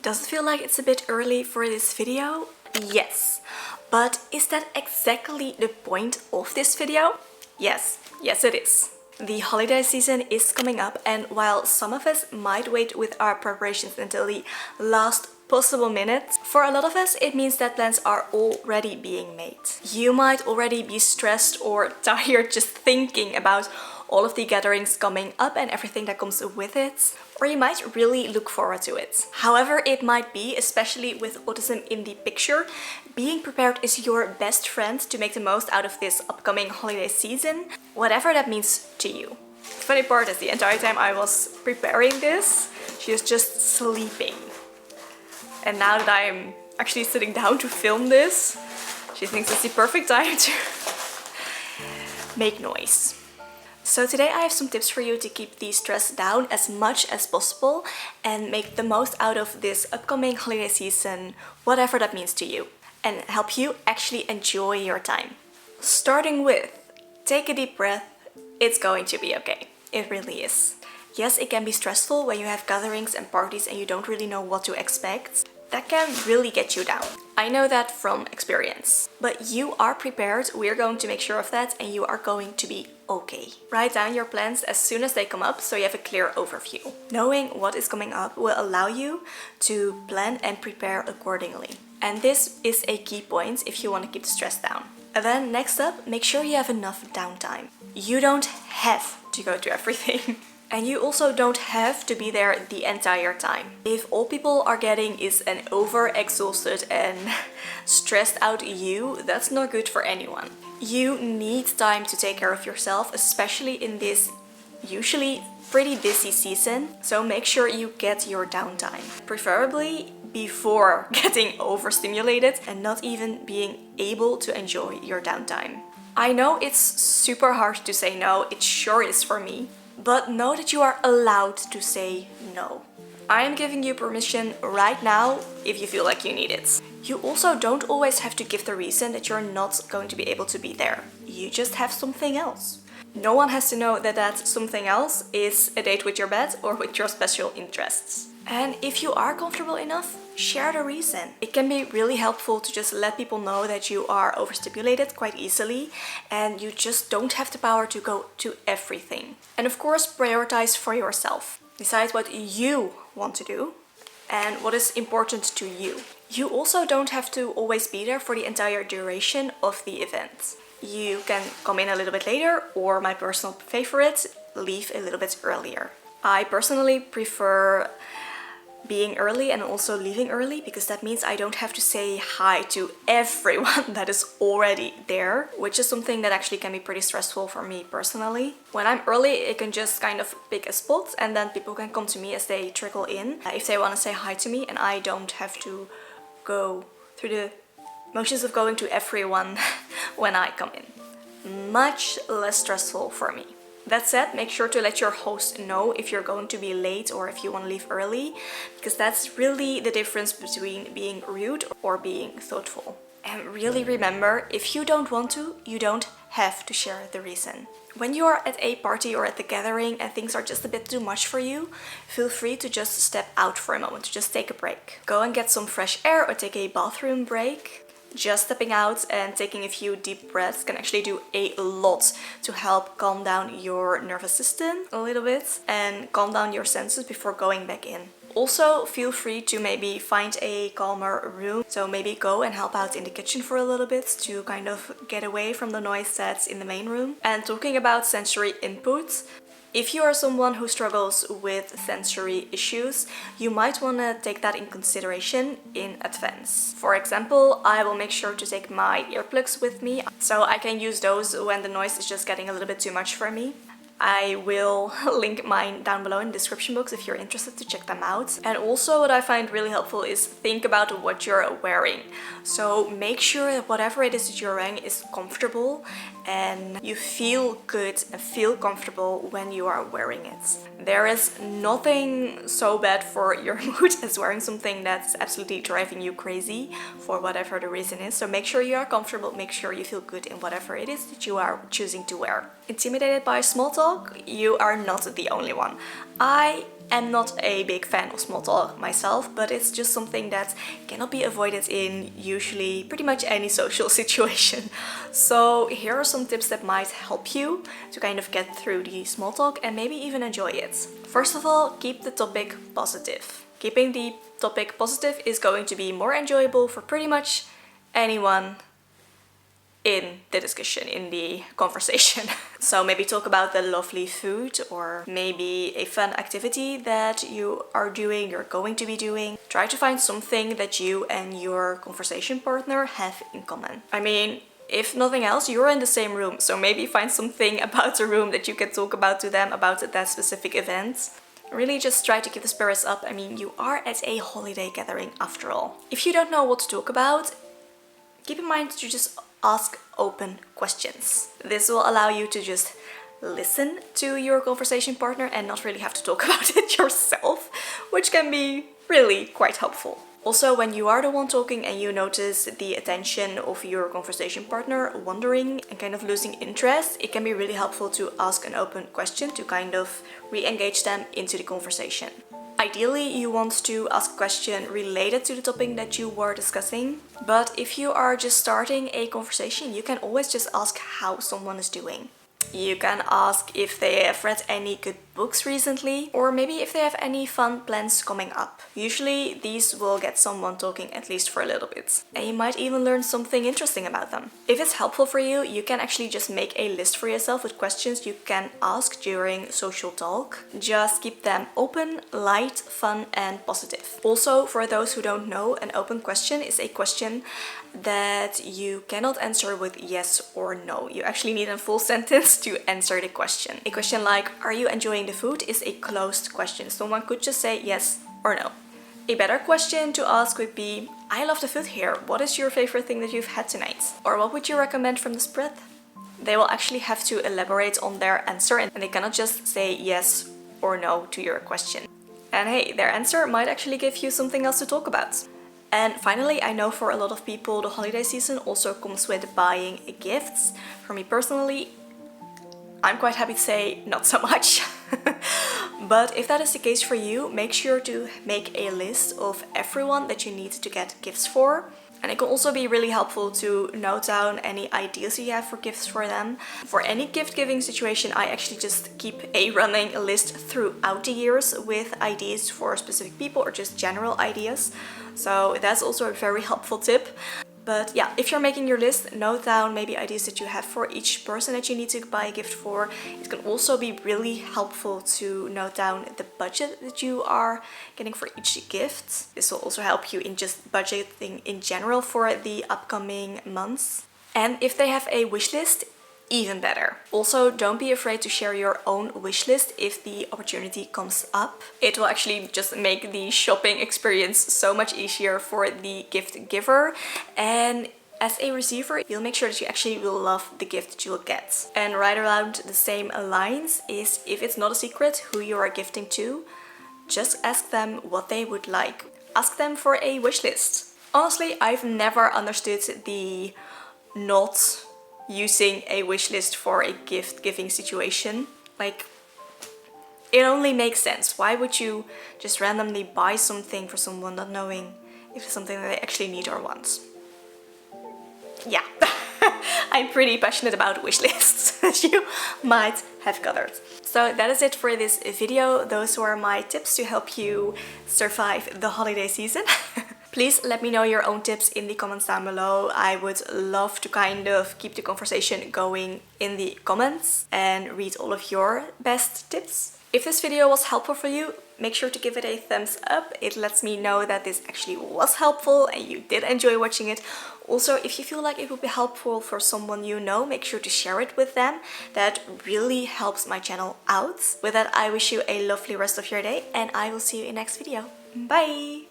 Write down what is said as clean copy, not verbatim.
Does it feel like it's a bit early for this video? Yes. But is that exactly the point of this video? Yes it is. The holiday season is coming up, and while some of us might wait with our preparations until the last possible minute, for a lot of us it means that plans are already being made. You might already be stressed or tired just thinking about all of the gatherings coming up and everything that comes with it, or you might really look forward to it. However it might be, especially with autism in the picture, being prepared is your best friend to make the most out of this upcoming holiday season, whatever that means to you. The funny part is the entire time I was preparing this, she was just sleeping. And now that I'm actually sitting down to film this, she thinks it's the perfect time to make noise. So today I have some tips for you to keep the stress down as much as possible and make the most out of this upcoming holiday season, whatever that means to you, and help you actually enjoy your time. Starting with, take a deep breath, it's going to be okay. It really is. Yes, it can be stressful when you have gatherings and parties and you don't really know what to expect. That can really get you down. I know that from experience. But you are prepared, we're going to make sure of that, and you are going to be okay. Write down your plans as soon as they come up so you have a clear overview. Knowing what is coming up will allow you to plan and prepare accordingly. And this is a key point if you want to keep the stress down. And then next up, make sure you have enough downtime. You don't have to go to everything. And you also don't have to be there the entire time. If all people are getting is an over-exhausted and stressed out you, that's not good for anyone. You need time to take care of yourself, especially in this usually pretty busy season. So make sure you get your downtime. Preferably before getting overstimulated and not even being able to enjoy your downtime. I know it's super hard to say no, it sure is for me. But know that you are allowed to say no. I am giving you permission right now if you feel like you need it. You also don't always have to give the reason that you're not going to be able to be there. You just have something else. No one has to know that that something else is a date with your pet or with your special interests. And if you are comfortable enough, share the reason. It can be really helpful to just let people know that you are overstimulated quite easily and you just don't have the power to go to everything. And of course, prioritize for yourself. Decide what you want to do and what is important to you. You also don't have to always be there for the entire duration of the event. You can come in a little bit later, or my personal favorite, leave a little bit earlier. I personally prefer being early and also leaving early because that means I don't have to say hi to everyone that is already there, which is something that actually can be pretty stressful for me personally. When I'm early, I can just kind of pick a spot and then people can come to me as they trickle in if they want to say hi to me, and I don't have to go through the motions of going to everyone when I come in. Much less stressful for me. That said, make sure to let your host know if you're going to be late or if you want to leave early, because that's really the difference between being rude or being thoughtful. And really remember, if you don't want to, you don't have to share the reason. When you are at a party or at the gathering and things are just a bit too much for you, feel free to just step out for a moment, to just take a break. Go and get some fresh air or take a bathroom break. Just stepping out and taking a few deep breaths can actually do a lot to help calm down your nervous system a little bit and calm down your senses before going back in. Also, feel free to maybe find a calmer room. So maybe go and help out in the kitchen for a little bit to kind of get away from the noise that's in the main room. And talking about sensory input, if you are someone who struggles with sensory issues, you might want to take that in consideration in advance. For example, I will make sure to take my earplugs with me so I can use those when the noise is just getting a little bit too much for me. I will link mine down below in the description box if you're interested to check them out. And also what I find really helpful is think about what you're wearing. So make sure that whatever it is that you're wearing is comfortable and you feel good and feel comfortable when you are wearing it. There is nothing so bad for your mood as wearing something that's absolutely driving you crazy for whatever the reason is. So make sure you are comfortable, make sure you feel good in whatever it is that you are choosing to wear. Intimidated by small talk? You are not the only one. I am not a big fan of small talk myself, but it's just something that cannot be avoided in usually pretty much any social situation. So here are some tips that might help you to kind of get through the small talk and maybe even enjoy it. First of all, keep the topic positive. Keeping the topic positive is going to be more enjoyable for pretty much anyone in the discussion, in the conversation. So maybe talk about the lovely food, or maybe a fun activity that you are doing, you're going to be doing. Try to find something that you and your conversation partner have in common. I mean, if nothing else, you're in the same room, so maybe find something about the room that you can talk about to them about that specific event. Really just try to keep the spirits up. I mean, you are at a holiday gathering after all. If you don't know what to talk about, keep in mind to just ask open questions. This will allow you to just listen to your conversation partner and not really have to talk about it yourself, which can be really quite helpful. Also, when you are the one talking and you notice the attention of your conversation partner wandering and kind of losing interest, it can be really helpful to ask an open question to kind of re-engage them into the conversation. Ideally, you want to ask a question related to the topic that you were discussing, but if you are just starting a conversation, you can always just ask how someone is doing. You can ask if they have read any good books recently, or maybe if they have any fun plans coming up. Usually these will get someone talking at least for a little bit, and you might even learn something interesting about them. If it's helpful for you, you can actually just make a list for yourself with questions you can ask during social talk. Just keep them open, light, fun, and positive. Also, for those who don't know, an open question is a question that you cannot answer with yes or no. You actually need a full sentence to answer the question. A question like, are you enjoying the food, is a closed question. Someone could just say yes or no. A better question to ask would be, I love the food here. What is your favorite thing that you've had tonight? Or what would you recommend from the spread? They will actually have to elaborate on their answer, and they cannot just say yes or no to your question. And hey, their answer might actually give you something else to talk about. And finally, I know for a lot of people the holiday season also comes with buying gifts. For me personally, I'm quite happy to say not so much. But if that is the case for you, make sure to make a list of everyone that you need to get gifts for. And it can also be really helpful to note down any ideas you have for gifts for them. For any gift giving situation, I actually just keep a running list throughout the years with ideas for specific people or just general ideas. So that's also a very helpful tip. But yeah, if you're making your list, note down maybe ideas that you have for each person that you need to buy a gift for. It can also be really helpful to note down the budget that you are getting for each gift. This will also help you in just budgeting in general for the upcoming months. And if they have a wish list, even better. Also, don't be afraid to share your own wish list if the opportunity comes up. It will actually just make the shopping experience so much easier for the gift giver, and as a receiver, you'll make sure that you actually will love the gift that you will get. And right around the same lines is, if it's not a secret who you are gifting to, just ask them what they would like. Ask them for a wish list. Honestly, I've never understood the not using a wish list for a gift giving situation. Like, it only makes sense. Why would you just randomly buy something for someone not knowing if it's something that they actually need or want? Yeah, I'm pretty passionate about wish lists, as you might have gathered. So that is it for this video. Those were my tips to help you survive the holiday season. Please let me know your own tips in the comments down below. I would love to kind of keep the conversation going in the comments and read all of your best tips. If this video was helpful for you, make sure to give it a thumbs up. It lets me know that this actually was helpful and you did enjoy watching it. Also, if you feel like it would be helpful for someone you know, make sure to share it with them. That really helps my channel out. With that, I wish you a lovely rest of your day and I will see you in the next video. Bye!